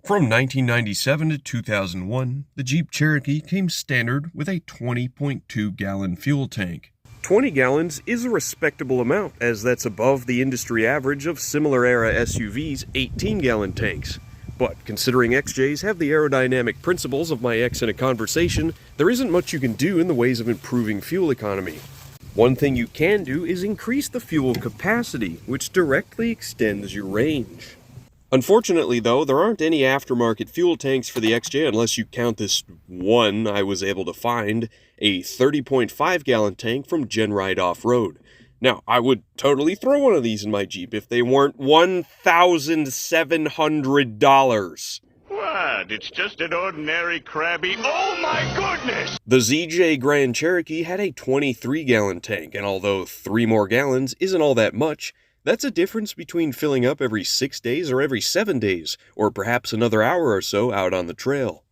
From 1997 to 2001, the Jeep Cherokee came standard with a 20.2-gallon fuel tank. 20 gallons is a respectable amount, as that's above the industry average of similar era SUVs' 18-gallon tanks. But considering XJs have the aerodynamic principles of my ex in a conversation, there isn't much you can do in the ways of improving fuel economy. One thing you can do is increase the fuel capacity, which directly extends your range. Unfortunately, though, there aren't any aftermarket fuel tanks for the XJ unless you count this one I was able to find, a 30.5-gallon tank from GenRide Off-Road. Now, I would totally throw one of these in my Jeep if they weren't $1,700. What? It's just an ordinary crabby... Oh my goodness! The ZJ Grand Cherokee had a 23-gallon tank, and although 3 more gallons isn't all that much, that's a difference between filling up every 6 days or every 7 days, or perhaps another hour or so out on the trail.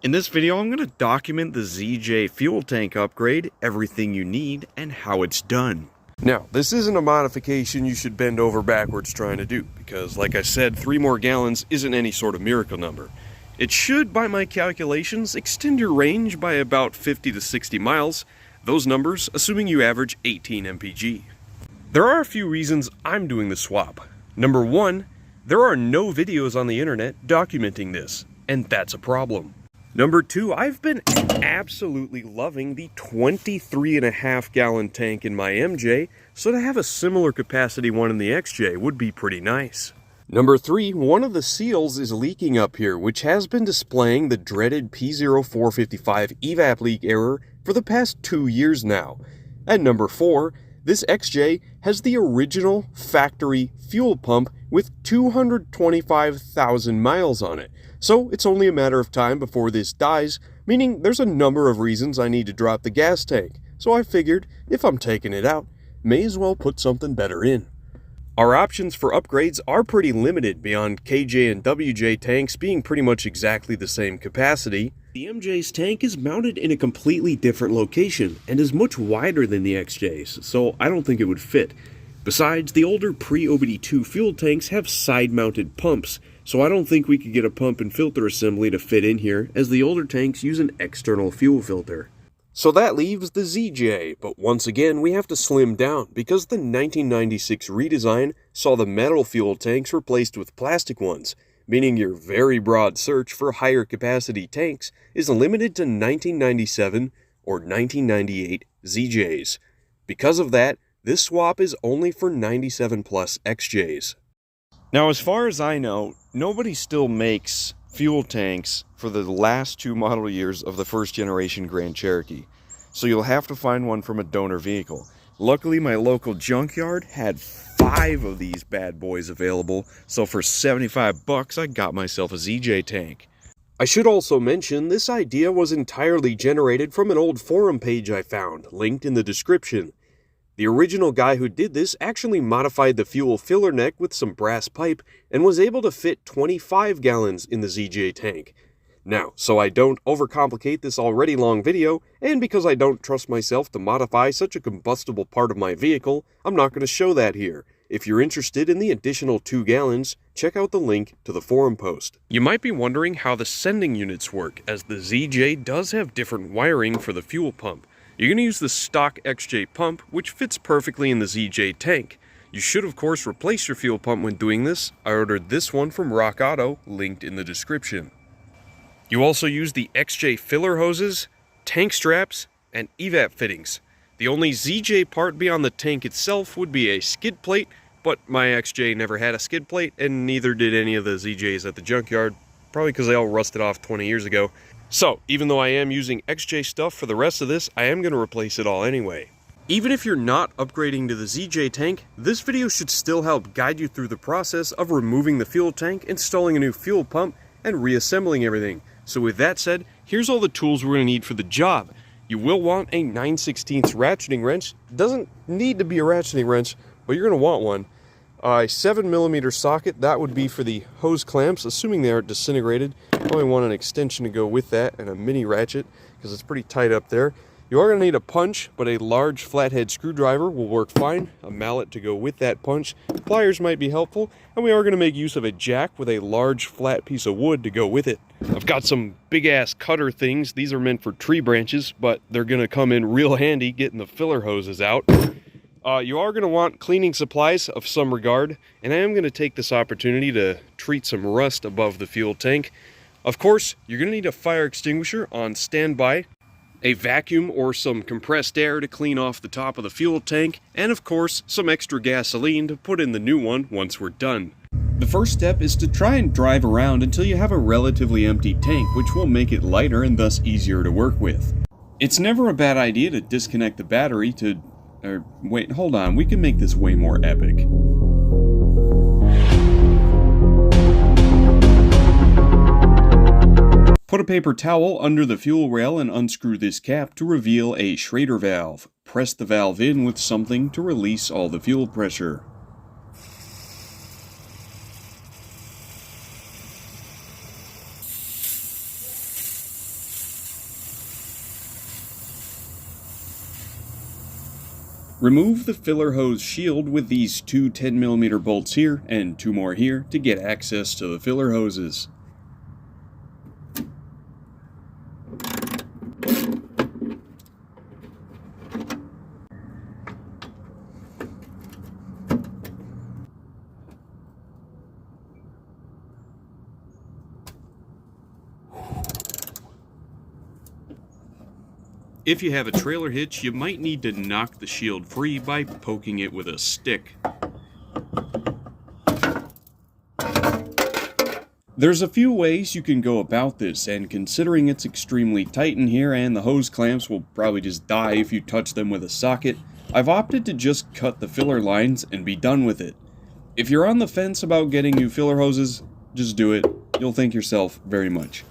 In this video, I'm going to document the ZJ fuel tank upgrade, everything you need, and how it's done. Now, this isn't a modification you should bend over backwards trying to do, because like I said, 3 more gallons isn't any sort of miracle number. It should, by my calculations, extend your range by about 50 to 60 miles, those numbers assuming you average 18 mpg. There are a few reasons I'm doing the swap. Number 1, there are no videos on the internet documenting this, and that's a problem. Number 2, I've been absolutely loving the 23.5-gallon tank in my MJ, so to have a similar capacity one in the XJ would be pretty nice. Number 3, one of the seals is leaking up here, which has been displaying the dreaded P0455 evap leak error for the past 2 years now. And number 4, this XJ has the original factory fuel pump with 225,000 miles on it, so it's only a matter of time before this dies, meaning there's a number of reasons I need to drop the gas tank, so I figured if I'm taking it out, may as well put something better in. Our options for upgrades are pretty limited beyond KJ and WJ tanks being pretty much exactly the same capacity. The MJ's tank is mounted in a completely different location and is much wider than the XJ's, so I don't think it would fit. Besides, the older pre-OBD2 fuel tanks have side-mounted pumps, so I don't think we could get a pump and filter assembly to fit in here, as the older tanks use an external fuel filter. So that leaves the ZJ, but once again we have to slim down because the 1996 redesign saw the metal fuel tanks replaced with plastic ones, meaning your very broad search for higher capacity tanks is limited to 1997 or 1998 ZJs. Because of that, this swap is only for 97 plus XJs. Now, as far as I know, nobody still makes fuel tanks for the last 2 model years of the first generation Grand Cherokee, so you'll have to find one from a donor vehicle. Luckily, my local junkyard had 5 of these bad boys available, so for 75 bucks I got myself a ZJ tank. I should also mention this idea was entirely generated from an old forum page I found, linked in the description. The original guy who did this actually modified the fuel filler neck with some brass pipe and was able to fit 25 gallons in the ZJ tank. Now, so I don't overcomplicate this already long video, and because I don't trust myself to modify such a combustible part of my vehicle, I'm not going to show that here. If you're interested in the additional 2 gallons, check out the link to the forum post. You might be wondering how the sending units work, as the ZJ does have different wiring for the fuel pump. You're going to use the stock XJ pump, which fits perfectly in the ZJ tank. You should of course replace your fuel pump when doing this. I ordered this one from Rock Auto, linked in the description. You also use the XJ filler hoses, tank straps, and evap fittings. The only ZJ part beyond the tank itself would be a skid plate, but my XJ never had a skid plate, and neither did any of the ZJs at the junkyard, probably because they all rusted off 20 years ago. So, even though I am using XJ stuff for the rest of this, I am going to replace it all anyway. Even if you're not upgrading to the ZJ tank, this video should still help guide you through the process of removing the fuel tank, installing a new fuel pump, and reassembling everything. So with that said, here's all the tools we're going to need for the job. You will want a 9/16 ratcheting wrench. It doesn't need to be a ratcheting wrench, but you're going to want one. A 7mm socket, that would be for the hose clamps, assuming they aren't disintegrated. Probably want an extension to go with that, and a mini ratchet, because it's pretty tight up there. You are going to need a punch, but a large flathead screwdriver will work fine. A mallet to go with that punch. Pliers might be helpful, and we are going to make use of a jack with a large flat piece of wood to go with it. I've got some big ass cutter things. These are meant for tree branches, but they're going to come in real handy getting the filler hoses out. You are going to want cleaning supplies of some regard, and I am going to take this opportunity to treat some rust above the fuel tank. Of course, you're going to need a fire extinguisher on standby, a vacuum or some compressed air to clean off the top of the fuel tank, and of course, some extra gasoline to put in the new one once we're done. The first step is to try and drive around until you have a relatively empty tank, which will make it lighter and thus easier to work with. It's never a bad idea to disconnect the battery to... wait, hold on, we can make this way more epic. Put a paper towel under the fuel rail and unscrew this cap to reveal a Schrader valve. Press the valve in with something to release all the fuel pressure. Remove the filler hose shield with these two 10mm bolts here and two more here to get access to the filler hoses. If you have a trailer hitch, you might need to knock the shield free by poking it with a stick. There's a few ways you can go about this, and considering it's extremely tight in here and the hose clamps will probably just die if you touch them with a socket, I've opted to just cut the filler lines and be done with it. If you're on the fence about getting new filler hoses, just do it. You'll thank yourself very much.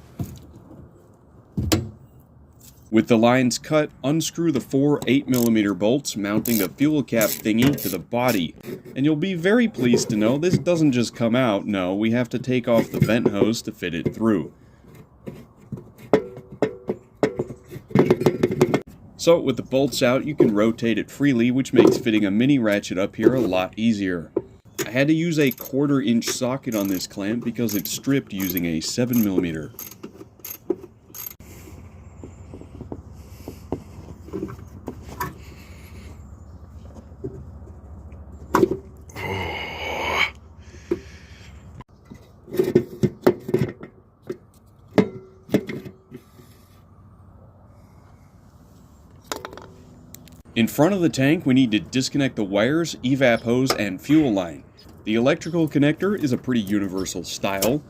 With the lines cut, unscrew the four 8mm bolts mounting the fuel cap thingy to the body. And you'll be very pleased to know this doesn't just come out, no, we have to take off the vent hose to fit it through. So with the bolts out, you can rotate it freely, which makes fitting a mini ratchet up here a lot easier. I had to use a 1/4-inch socket on this clamp because it's stripped using a 7mm. In front of the tank, we need to disconnect the wires, evap hose, and fuel line. The electrical connector is a pretty universal style.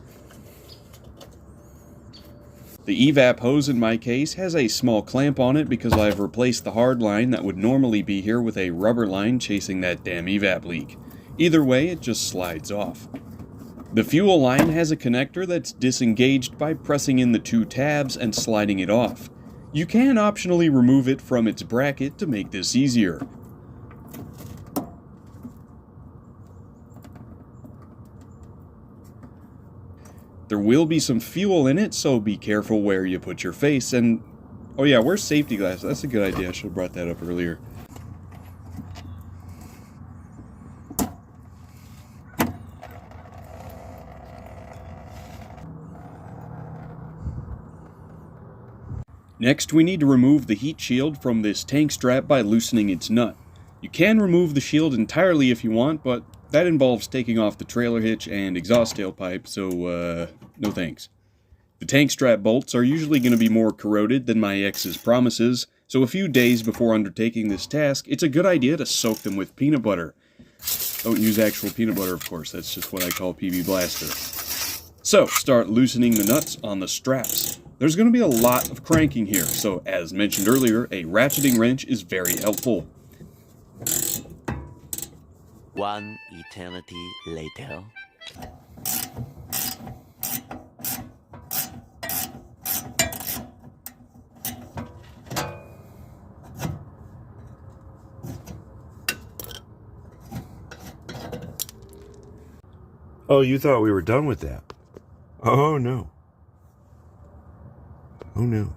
The evap hose in my case has a small clamp on it because I've replaced the hard line that would normally be here with a rubber line chasing that damn evap leak. Either way, it just slides off. The fuel line has a connector that's disengaged by pressing in the two tabs and sliding it off. You can optionally remove it from its bracket to make this easier. There will be some fuel in it, so be careful where you put your face, and... oh yeah, where's safety glasses? That's a good idea, I should have brought that up earlier. Next, we need to remove the heat shield from this tank strap by loosening its nut. You can remove the shield entirely if you want, but that involves taking off the trailer hitch and exhaust tailpipe, so no thanks. The tank strap bolts are usually going to be more corroded than my ex's promises, so a few days before undertaking this task, it's a good idea to soak them with peanut butter. Don't use actual peanut butter, of course, that's just what I call PB Blaster. So, start loosening the nuts on the straps. There's going to be a lot of cranking here, so as mentioned earlier, a ratcheting wrench is very helpful. One eternity later. Oh, you thought we were done with that? Oh, no. Oh, no.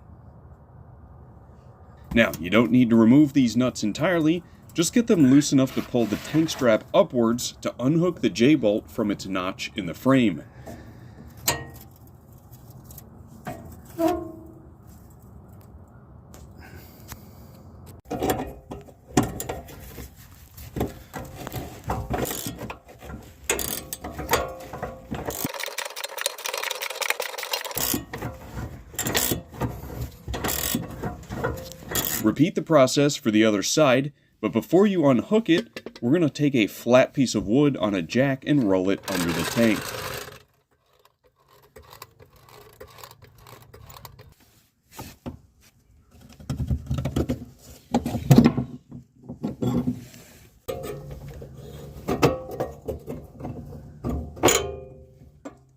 Now, you don't need to remove these nuts entirely, just get them loose enough to pull the tank strap upwards to unhook the J-bolt from its notch in the frame. Repeat the process for the other side, but before you unhook it, we're going to take a flat piece of wood on a jack and roll it under the tank.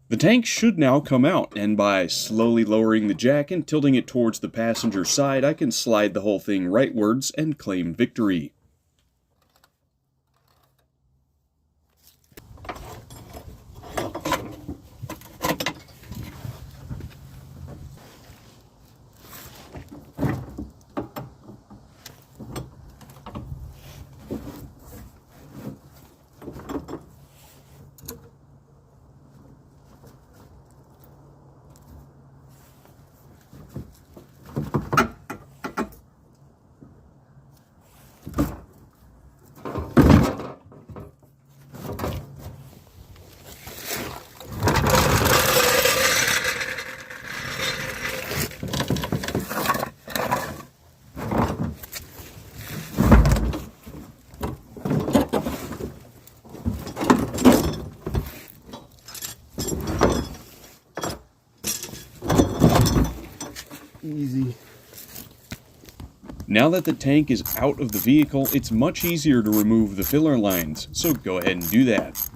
The tank should now come out, and by slowly lowering the jack and tilting it towards the passenger side, I can slide the whole thing rightwards and claim victory. Easy. Now that the tank is out of the vehicle, it's much easier to remove the filler lines, so go ahead and do that.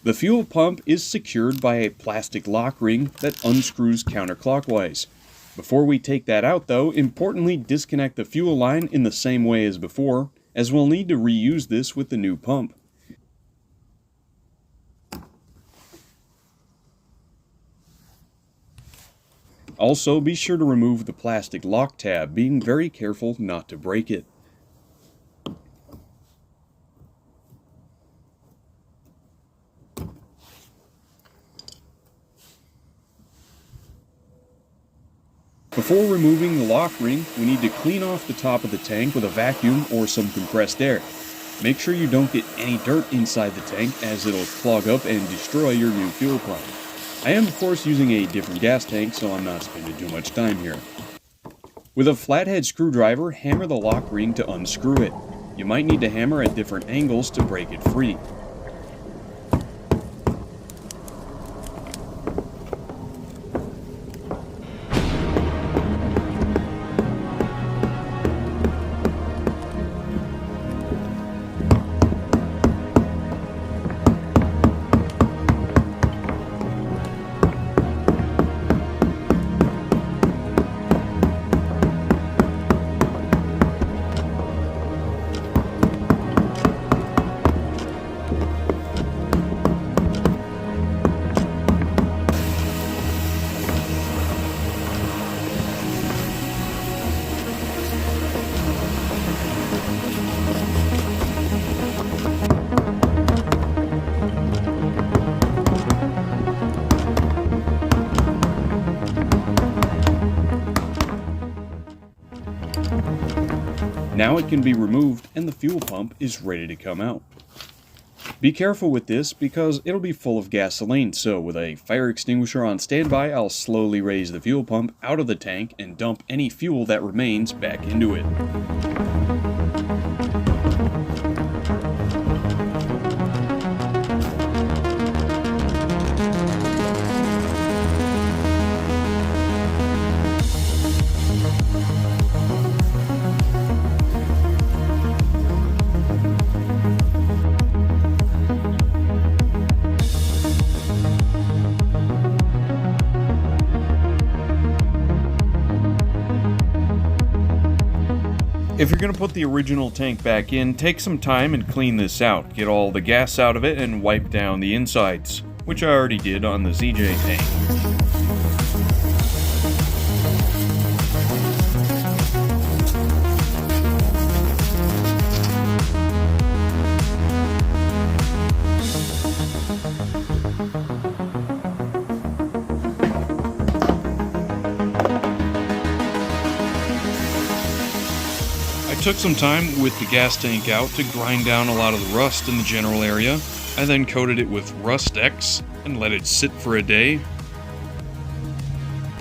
The fuel pump is secured by a plastic lock ring that unscrews counterclockwise. Before we take that out though, importantly disconnect the fuel line in the same way as before, as we'll need to reuse this with the new pump. Also, be sure to remove the plastic lock tab, being very careful not to break it. Before removing the lock ring, we need to clean off the top of the tank with a vacuum or some compressed air. Make sure you don't get any dirt inside the tank, as it'll clog up and destroy your new fuel pump. I am of course using a different gas tank, so I'm not spending too much time here. With a flathead screwdriver, hammer the lock ring to unscrew it. You might need to hammer at different angles to break it free. Now it can be removed and the fuel pump is ready to come out. Be careful with this because it'll be full of gasoline, so with a fire extinguisher on standby, I'll slowly raise the fuel pump out of the tank and dump any fuel that remains back into it. If you're going to put the original tank back in, take some time and clean this out. Get all the gas out of it and wipe down the insides, which I already did on the ZJ tank. I took some time with the gas tank out to grind down a lot of the rust in the general area. I then coated it with Rust X and let it sit for a day.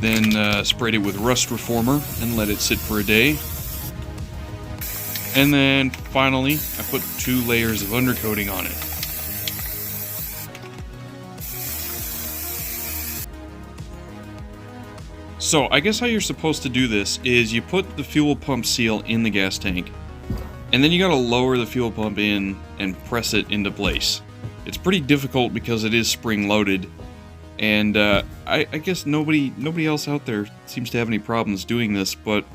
Then sprayed it with Rust Reformer and let it sit for a day. And then finally, I put 2 layers of undercoating on it. So, I guess how you're supposed to do this is you put the fuel pump seal in the gas tank, and then you gotta lower the fuel pump in and press it into place. It's pretty difficult because it is spring-loaded, and I guess nobody else out there seems to have any problems doing this, but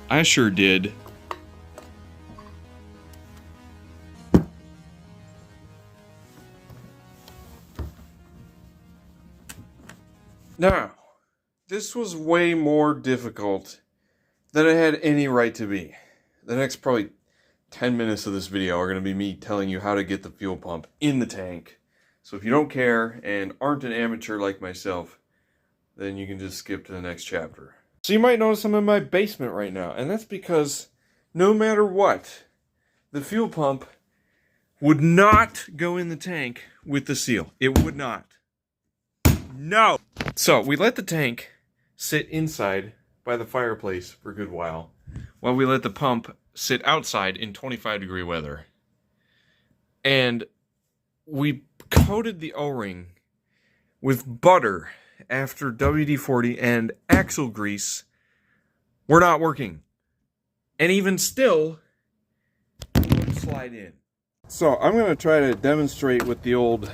I sure did. Now, this was way more difficult than it had any right to be. The next probably 10 minutes of this video are going to be me telling you how to get the fuel pump in the tank. So if you don't care and aren't an amateur like myself, then you can just skip to the next chapter. So you might notice I'm in my basement right now, and that's because no matter what, the fuel pump would not go in the tank with the seal. It would not. No! So we let the tank sit inside by the fireplace for a good while we let the pump sit outside in 25-degree weather. And we coated the O-ring with butter after WD-40 and axle grease were not working. And even still, it wouldn't slide in. So I'm going to try to demonstrate with the old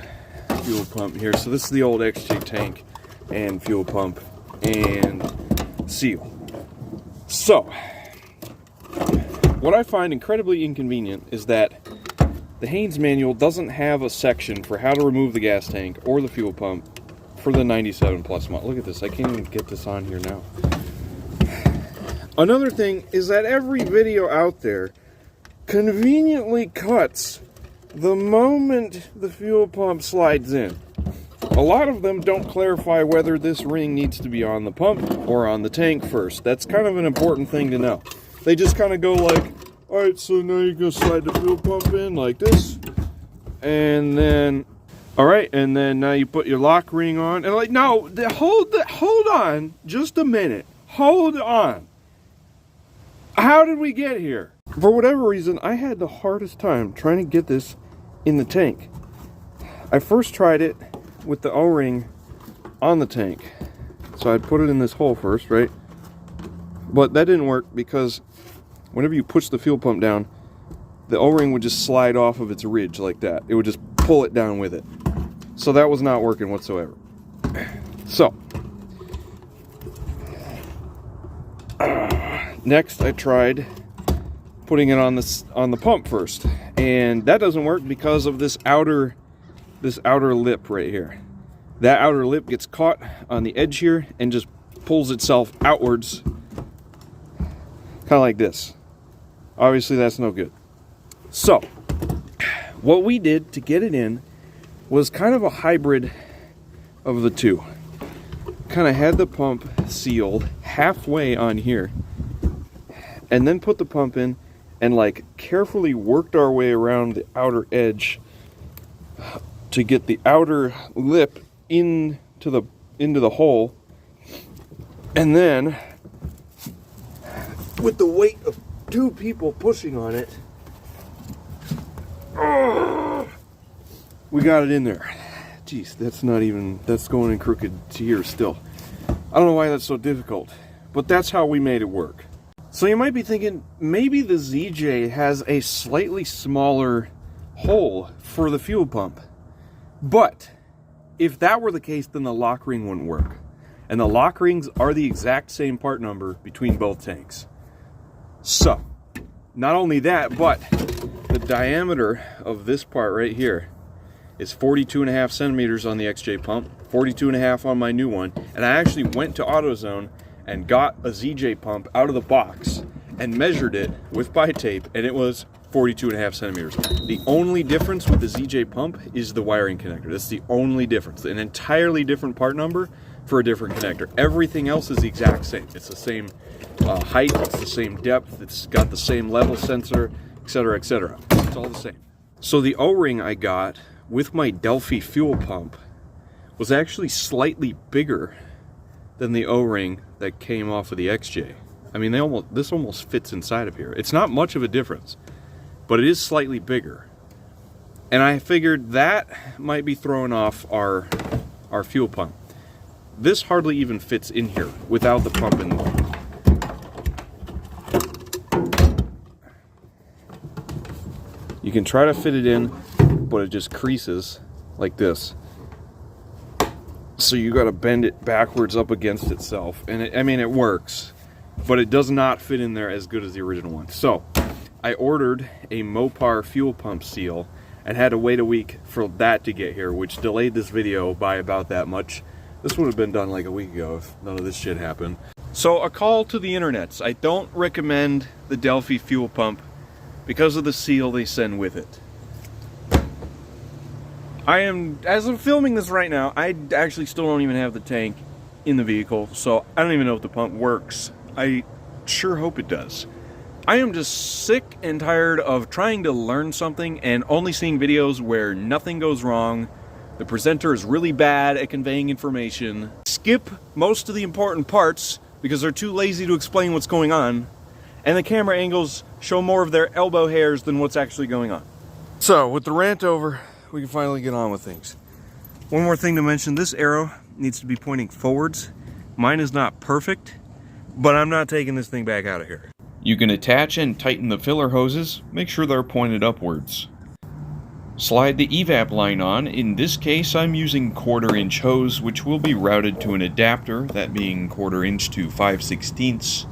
fuel pump here. So this is the old XJ tank and fuel pump and seal. So, what I find incredibly inconvenient is that the Haynes manual doesn't have a section for how to remove the gas tank or the fuel pump for the 97 plus model. Look at this, I can't even get this on here now. Another thing is that every video out there conveniently cuts the moment the fuel pump slides in. A lot of them don't clarify whether this ring needs to be on the pump or on the tank first. That's kind of an important thing to know. They just kind of go like, alright, so now you're going to slide the fuel pump in like this. And then, alright, and then now you put your lock ring on. And like, no, hold on just a minute. Hold on. How did we get here? For whatever reason, I had the hardest time trying to get this in the tank. I first tried it with the O-ring on the tank. So I'd put it in this hole first, right? But that didn't work because whenever you push the fuel pump down, the O-ring would just slide off of its ridge like that. It would just pull it down with it. So that was not working whatsoever. So, next I tried putting it on the pump first. And that doesn't work because of this outer lip right here. That outer lip gets caught on the edge here and just pulls itself outwards, kind of like this. Obviously that's no good. So what we did to get it in was kind of a hybrid of the two. Kind of had the pump sealed halfway on here and then put the pump in and like carefully worked our way around the outer edge to get the outer lip into the hole, and then with the weight of 2 people pushing on it, we got it in there. Jeez, that's going in crooked here still. I don't know why that's so difficult, but that's how we made it work. So you might be thinking, maybe the ZJ has a slightly smaller hole for the fuel pump. But if that were the case, then the lock ring wouldn't work. And the lock rings are the exact same part number between both tanks. So, not only that, but the diameter of this part right here is 42.5 centimeters on the XJ pump, 42.5 on my new one, and I actually went to AutoZone and got a ZJ pump out of the box and measured it with bi tape, and it was 42.5 centimeters. The only difference with the ZJ pump is the wiring connector. That's the only difference. An entirely different part number for a different connector. Everything else is the exact same. It's the same height, it's the same depth, it's got the same level sensor, etc., etc. It's all the same. So the O-ring I got with my Delphi fuel pump was actually slightly bigger than the O-ring that came off of the XJ. I mean, this almost fits inside of here. It's not much of a difference, but it is slightly bigger. And I figured that might be throwing off our fuel pump. This hardly even fits in here without the pump in there. You can try to fit it in, but it just creases like this. So you got to bend it backwards up against itself. And I mean, it works, but it does not fit in there as good as the original one. So I ordered a Mopar fuel pump seal and had to wait a week for that to get here, which delayed this video by about that much. This would have been done like a week ago if none of this shit happened. So a call to the internets. I don't recommend the Delphi fuel pump because of the seal they send with it. As I'm filming this right now, I actually still don't even have the tank in the vehicle, so I don't even know if the pump works. I sure hope it does. I am just sick and tired of trying to learn something and only seeing videos where nothing goes wrong. The presenter is really bad at conveying information. Skip most of the important parts because they're too lazy to explain what's going on. And the camera angles show more of their elbow hairs than what's actually going on. So, with the rant over, we can finally get on with things. One more thing to mention, this arrow needs to be pointing forwards. Mine is not perfect, but I'm not taking this thing back out of here. You can attach and tighten the filler hoses, make sure they're pointed upwards. Slide the evap line on. In this case, I'm using 1/4 inch hose, which will be routed to an adapter, that being 1/4 inch to 5/16.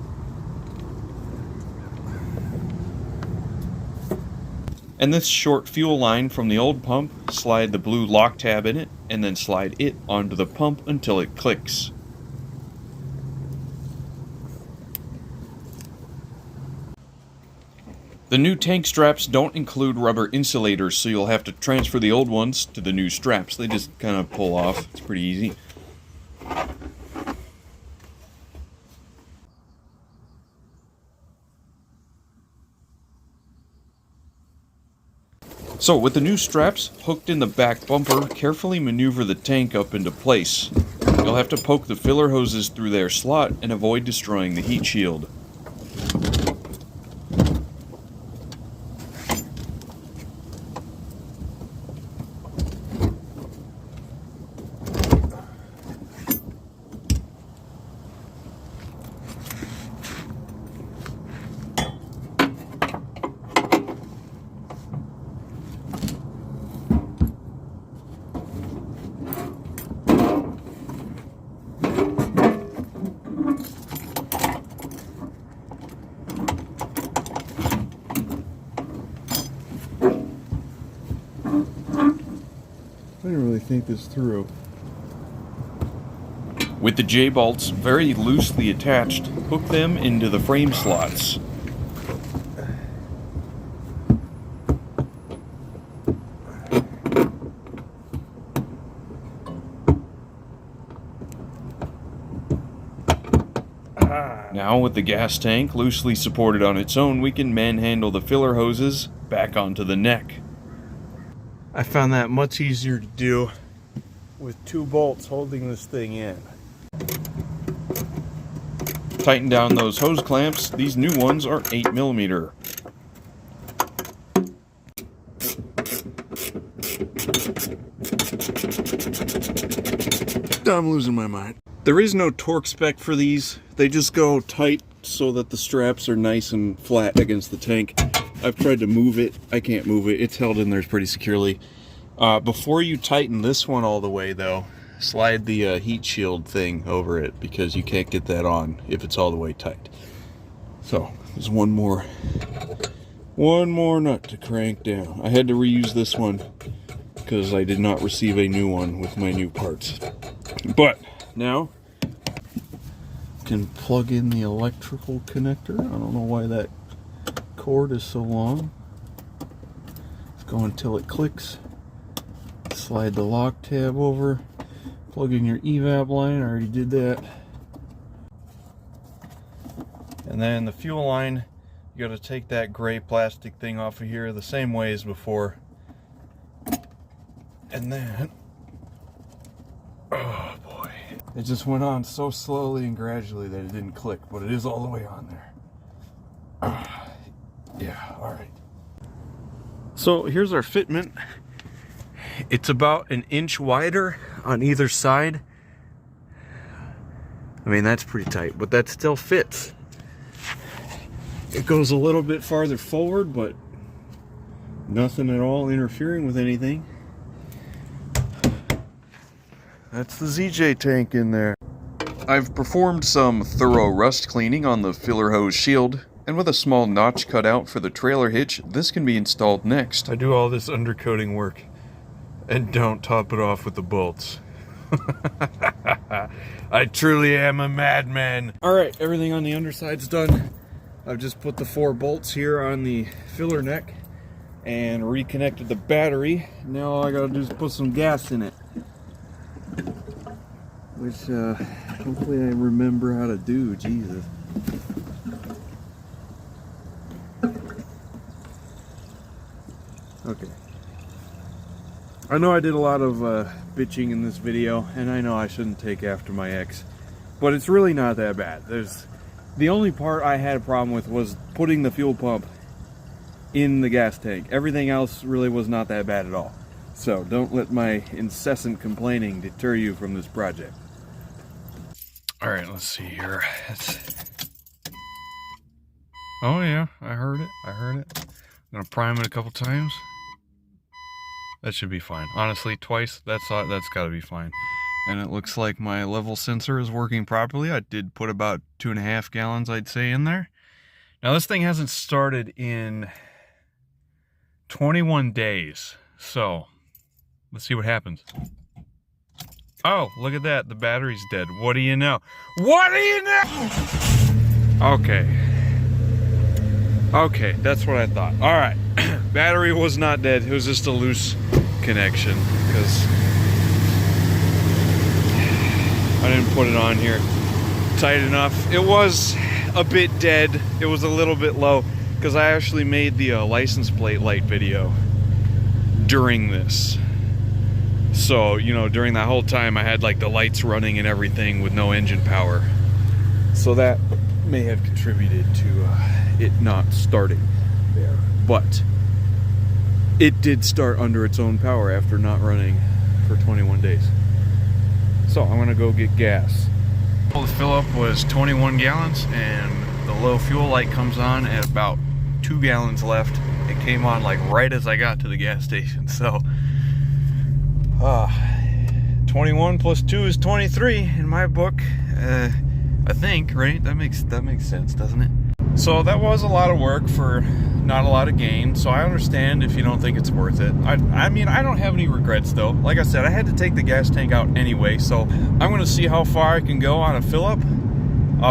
And this short fuel line from the old pump, slide the blue lock tab in it, and then slide it onto the pump until it clicks. The new tank straps don't include rubber insulators, so you'll have to transfer the old ones to the new straps. They just kind of pull off. It's pretty easy. So with the new straps hooked in the back bumper, carefully maneuver the tank up into place. You'll have to poke the filler hoses through their slot and avoid destroying the heat shield. I didn't really think this through. With the J-bolts very loosely attached, hook them into the frame slots. Now with the gas tank loosely supported on its own, we can manhandle the filler hoses back onto the neck. I found that much easier to do with 2 bolts holding this thing in. Tighten down those hose clamps. These new ones are 8mm. I'm losing my mind. There is no torque spec for these. They just go tight so that the straps are nice and flat against the tank. I've tried to move it. I can't move it. It's held in there pretty securely. Before you tighten this one all the way, though, slide the heat shield thing over it because you can't get that on if it's all the way tight. So There's one more nut to crank down. I had to reuse this one because I did not receive a new one with my new parts. But now I can plug in the electrical connector. I don't know why that cord is so long. Let's go until it clicks. Slide the lock tab over. Plug in your evap line. I already did that. And then the fuel line, you got to take that gray plastic thing off of here the same way as before. And then, oh boy, it just went on so slowly and gradually that it didn't click, but it is all the way on there. Yeah, all right. So here's our fitment. It's about an inch wider on either side. I mean, that's pretty tight, but that still fits. It goes a little bit farther forward, but nothing at all interfering with anything. That's the ZJ tank in there. I've performed some thorough rust cleaning on the filler hose shield, and with a small notch cut out for the trailer hitch, this can be installed next. I do all this undercoating work and don't top it off with the bolts. I truly am a madman. Alright, everything on the underside's done. I've just put the 4 bolts here on the filler neck and reconnected the battery. Now all I gotta do is put some gas in it, which hopefully I remember how to do. Jesus. Okay. I know I did a lot of bitching in this video, and I know I shouldn't take after my ex, but it's really not that bad. The only part I had a problem with was putting the fuel pump in the gas tank. Everything else really was not that bad at all. So don't let my incessant complaining deter you from this project. All right, let's see here. Oh yeah, I heard it. I'm gonna prime it a couple times. That should be fine. Honestly, twice, that's gotta be fine. And it looks like my level sensor is working properly. I did put about 2.5 gallons, I'd say, in there. Now this thing hasn't started in 21 days. So let's see what happens. Oh, look at that. The battery's dead. What do you know? What do you know? Okay. Okay, that's what I thought. All right. Battery was not dead. It was just a loose connection because I didn't put it on here tight enough. It was a bit dead. It was a little bit low because I actually made the license plate light video during this. So, you know, during that whole time I had like the lights running and everything with no engine power. So that may have contributed to it not starting there. But it did start under its own power after not running for 21 days. So I'm gonna go get gas. The fill up was 21 gallons and the low fuel light comes on at about 2 gallons left. It came on like right as I got to the gas station. So 21 plus 2 is 23 in my book. I think, right? That makes sense, doesn't it? So that was a lot of work for not a lot of gain. So I understand if you don't think it's worth it. I mean, I don't have any regrets though. Like I said, I had to take the gas tank out anyway. So I'm gonna see how far I can go on a fill up.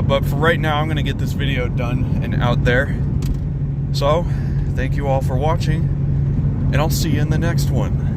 But for right now, I'm gonna get this video done and out there. So thank you all for watching, and I'll see you in the next one.